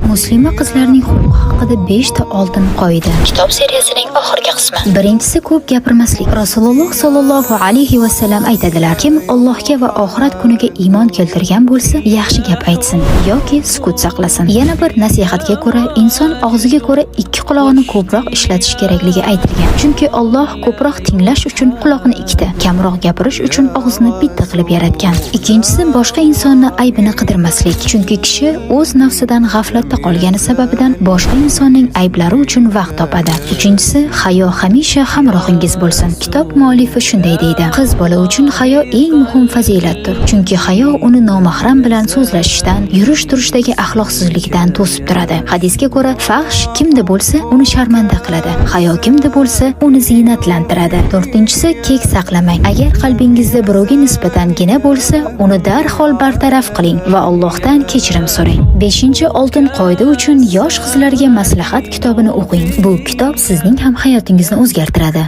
Muslima qizlarning xulqi haqida 5 ta oltin qoida. Kitob seriyasining oxirgi qismi. Birinchisi ko'p gapirmaslik. Rasululloh sallallohu alayhi va sallam aytadilar: kim Allohga va oxirat kuniga iymon keltirgan bo'lsa, yaxshi gap aytsin yoki sukut saqlasin. Yana bir nasihatga ko'ra, inson og'ziga ko'ra ikki quloqni ko'proq ishlatish kerakligi aytilgan. Chunki Alloh ko'proq tinglash uchun quloqni ikkita, kamroq gapirish uchun og'izni bitta qilib yaratgan. Ikkinchisi boshqa insonni aybini qidirmaslik. Chunki kishi o'z nafsidan g'aflatda qolgani sababidan boshqa insonning ayblari uchun vaqt topadi. Uchinchisi, hayo hamisha hamrohingiz bo'lsin. Kitob muallifi shunday deydi: qiz bola uchun hayo eng muhim fazilatdir. Chunki hayo uni nomahram bilan so'zlashishdan, yurish-turishdagi axloqsizlikdan to'sib turadi. Hadisga ko'ra, fahsh kimda bo'lsa, uni sharmanda qiladi. Hayo kimda bo'lsa, uni ziynatlantiradi. To'rtinchisi, kek saqlamang. Agar qalbingizda birovga nisbatan gina bo'lsa, uni darhol bartaraf qiling va Allohdan kechirim so'rang. Beshinchi oltin qoida uchun yosh qizlarga maslahat kitobini o'qing. Bu kitob sizning ham hayotingizni o'zgartiradi.